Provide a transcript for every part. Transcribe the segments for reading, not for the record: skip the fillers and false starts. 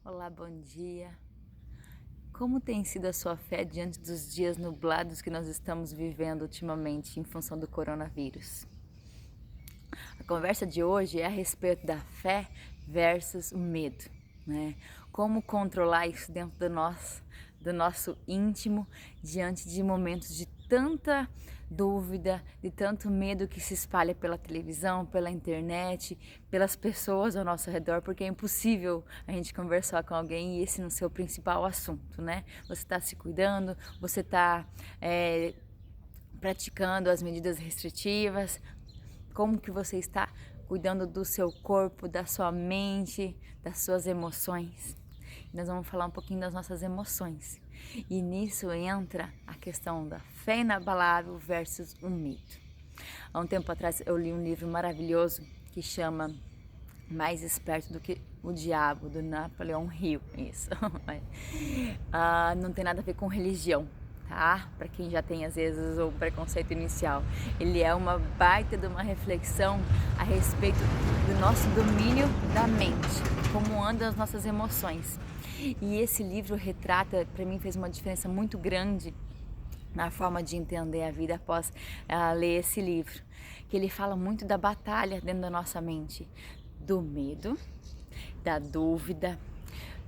Olá, bom dia. Como tem sido a sua fé diante dos dias nublados que nós estamos vivendo ultimamente em função do coronavírus? A conversa de hoje é a respeito da fé versus o medo, né? Como controlar isso dentro do nosso íntimo diante de momentos de tanta dúvida, de tanto medo que se espalha pela televisão, pela internet, pelas pessoas ao nosso redor, porque é impossível a gente conversar com alguém e esse não ser o principal assunto, né? Você está se cuidando, você está praticando as medidas restritivas, como que você está cuidando do seu corpo, da sua mente, das suas emoções. Nós vamos falar um pouquinho das nossas emoções. E nisso entra a questão da fé inabalável versus o medo. Há um tempo atrás eu li um livro maravilhoso que chama Mais Esperto do que o Diabo, do Napoleão Hill. Isso. Não tem nada a ver com religião, tá? Para quem já tem às vezes o preconceito inicial. Ele é uma baita de uma reflexão a respeito do nosso domínio da mente, como andam as nossas emoções. E esse livro retrata, para mim fez uma diferença muito grande na forma de entender a vida após ler esse livro, que ele fala muito da batalha dentro da nossa mente, do medo, da dúvida,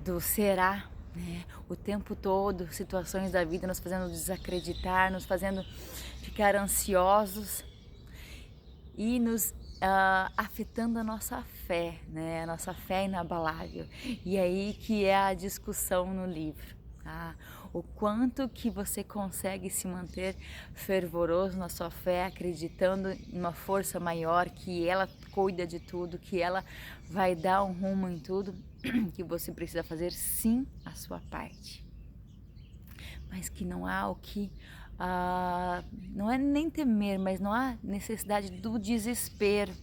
do será, né? O tempo todo, situações da vida nos fazendo desacreditar, nos fazendo ficar ansiosos e nos afetando a nossa fé, né? A nossa fé inabalável. E aí que é a discussão no livro. Tá? O quanto que você consegue se manter fervoroso na sua fé, acreditando em uma força maior, que ela cuida de tudo, que ela vai dar um rumo em tudo, que você precisa fazer sim a sua parte. Mas que não há o que, não é nem temer, mas não há necessidade do desespero,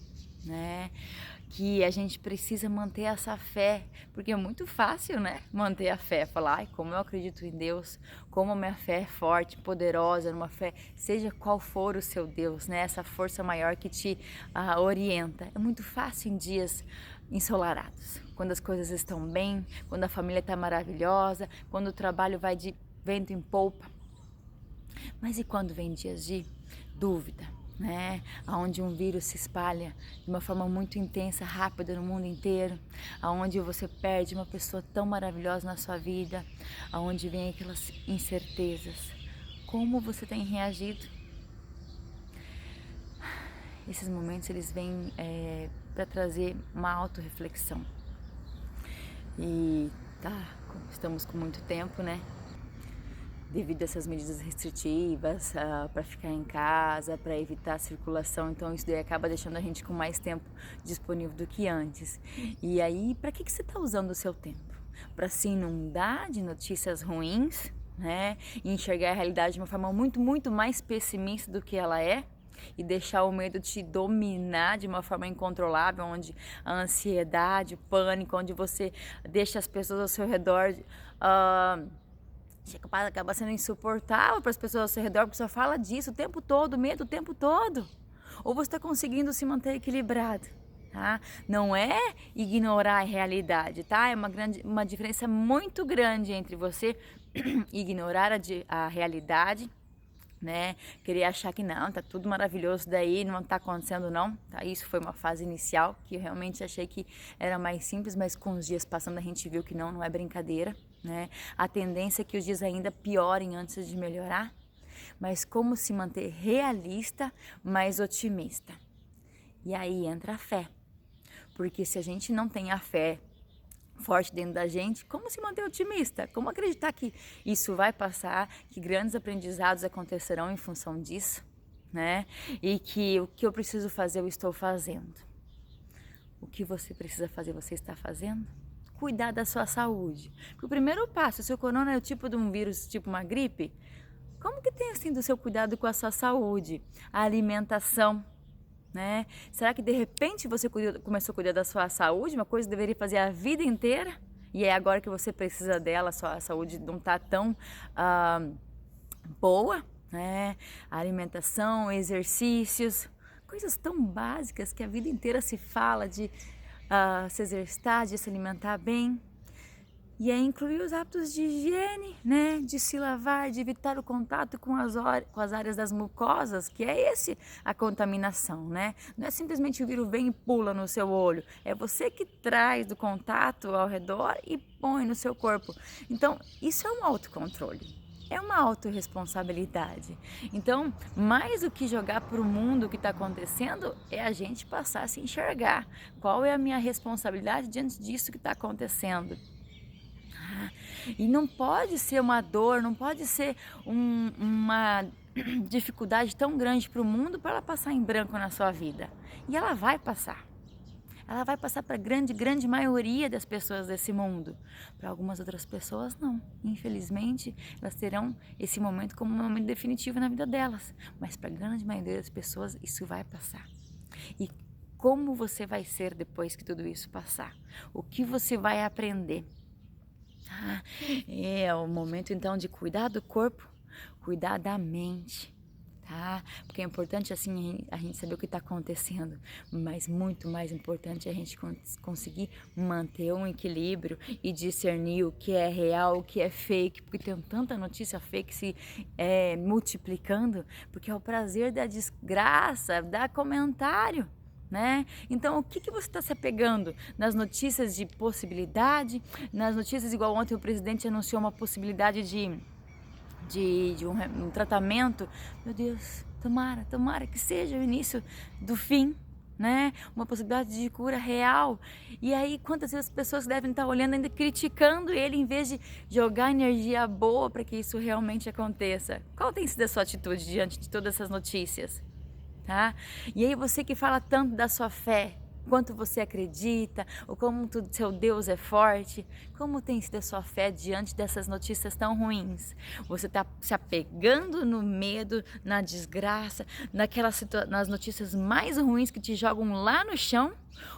né? Que a gente precisa manter essa fé, porque é muito fácil, né? Manter a fé, falar, ai, como eu acredito em Deus, como a minha fé é forte, poderosa, numa fé, seja qual for o seu Deus, né? Essa força maior que te orienta. É muito fácil em dias ensolarados, quando as coisas estão bem, quando a família está maravilhosa, quando o trabalho vai de vento em polpa. Mas e quando vem dias de dúvida, né? Onde um vírus se espalha de uma forma muito intensa, rápida no mundo inteiro, aonde você perde uma pessoa tão maravilhosa na sua vida, aonde vem aquelas incertezas. Como você tem reagido? Esses momentos eles vêm para trazer uma autorreflexão. E estamos com muito tempo, né? Devido a essas medidas restritivas, para ficar em casa, para evitar a circulação, então isso daí acaba deixando a gente com mais tempo disponível do que antes. E aí, para que você está usando o seu tempo? Para se inundar de notícias ruins, né? E enxergar a realidade de uma forma muito, muito mais pessimista do que ela é? E deixar o medo te dominar de uma forma incontrolável, onde a ansiedade, o pânico, onde você deixa as pessoas ao seu redor acaba sendo insuportável para as pessoas ao seu redor, porque só fala disso o tempo todo, medo o tempo todo. Ou você está conseguindo se manter equilibrado, tá? Não é ignorar a realidade, tá? É uma diferença muito grande entre você ignorar a realidade, né? Querer achar que não, tá tudo maravilhoso daí, não tá acontecendo não, tá? Isso foi uma fase inicial que eu realmente achei que era mais simples, mas com os dias passando a gente viu que não é brincadeira, né? A tendência é que os dias ainda piorem antes de melhorar, mas como se manter realista, mas otimista. E aí entra a fé, porque se a gente não tem a fé forte dentro da gente, como se manter otimista? Como acreditar que isso vai passar, que grandes aprendizados acontecerão em função disso, né? E que o que eu preciso fazer, eu estou fazendo. O que você precisa fazer, você está fazendo? Cuidar da sua saúde. Porque o primeiro passo, se o corona é o tipo de um vírus, tipo uma gripe, como que tem assim do seu cuidado com a sua saúde? A alimentação, né? Será que de repente você começou a cuidar da sua saúde, uma coisa que deveria fazer a vida inteira? E é agora que você precisa dela, a sua saúde não está tão boa, né? A alimentação, exercícios, coisas tão básicas que a vida inteira se fala de se exercitar, de se alimentar bem. E é incluir os hábitos de higiene, né? De se lavar, de evitar o contato com as áreas das mucosas, que é esse a contaminação, né? Não é simplesmente o vírus vem e pula no seu olho, é você que traz do contato ao redor e põe no seu corpo. Então, isso é um autocontrole. É uma autorresponsabilidade. Então, mais do que jogar para o mundo o que está acontecendo, é a gente passar a se enxergar. Qual é a minha responsabilidade diante disso que está acontecendo? E não pode ser uma dor, não pode ser uma dificuldade tão grande para o mundo para ela passar em branco na sua vida. E ela vai passar. Ela vai passar para a grande maioria das pessoas desse mundo. Para algumas outras pessoas, não. Infelizmente, elas terão esse momento como um momento definitivo na vida delas. Mas para a grande maioria das pessoas, isso vai passar. E como você vai ser depois que tudo isso passar? O que você vai aprender? É o momento então de cuidar do corpo, cuidar da mente, tá? Porque é importante assim a gente saber o que está acontecendo, mas muito mais importante é a gente conseguir manter um equilíbrio e discernir o que é real, o que é fake, porque tem tanta notícia fake se multiplicando, porque é o prazer da desgraça, dar comentário. Né? Então, o que você está se apegando? Nas notícias de possibilidade, nas notícias igual ontem o presidente anunciou uma possibilidade de um tratamento. Meu Deus, tomara que seja o início do fim, né? Uma possibilidade de cura real. E aí, quantas vezes as pessoas devem estar olhando ainda criticando ele em vez de jogar energia boa para que isso realmente aconteça? Qual tem sido a sua atitude diante de todas essas notícias? Tá? E aí você que fala tanto da sua fé, quanto você acredita, ou como seu Deus é forte, como tem sido a sua fé diante dessas notícias tão ruins? Você está se apegando no medo, na desgraça, nas notícias mais ruins que te jogam lá no chão?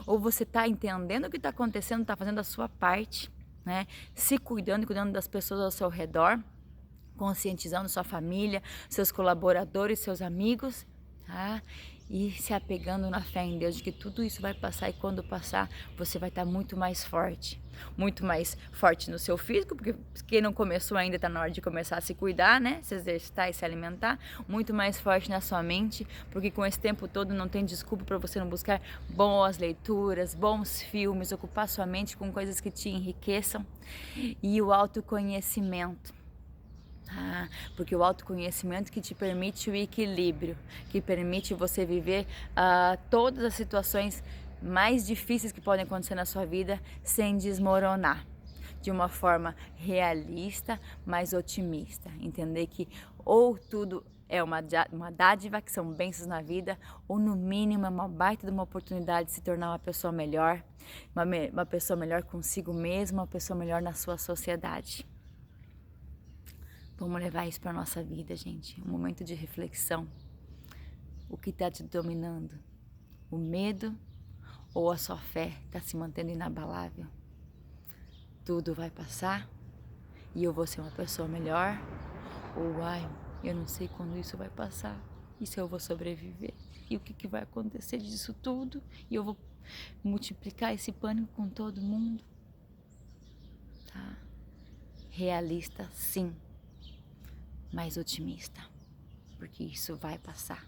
Ou você está entendendo o que está acontecendo, está fazendo a sua parte, né? Se cuidando e cuidando das pessoas ao seu redor, conscientizando sua família, seus colaboradores, seus amigos, tá? E se apegando na fé em Deus de que tudo isso vai passar, e quando passar você vai estar muito mais forte no seu físico, porque quem não começou ainda está na hora de começar a se cuidar, né? Se exercitar e se alimentar, muito mais forte na sua mente, porque com esse tempo todo não tem desculpa para você não buscar boas leituras, bons filmes, ocupar sua mente com coisas que te enriqueçam, e o autoconhecimento. Porque o autoconhecimento que te permite o equilíbrio, que permite você viver todas as situações mais difíceis que podem acontecer na sua vida sem desmoronar, de uma forma realista, mas otimista. Entender que ou tudo é uma dádiva, que são bênçãos na vida, ou no mínimo é uma baita de uma oportunidade de se tornar uma pessoa melhor, uma pessoa melhor consigo mesma, uma pessoa melhor na sua sociedade. Vamos levar isso para a nossa vida, gente. Um momento de reflexão. O que está te dominando? O medo ou a sua fé está se mantendo inabalável? Tudo vai passar e eu vou ser uma pessoa melhor? Ou, eu não sei quando isso vai passar. E se eu vou sobreviver? E o que vai acontecer disso tudo? E eu vou multiplicar esse pânico com todo mundo? Tá? Realista, sim. Mais otimista, porque isso vai passar.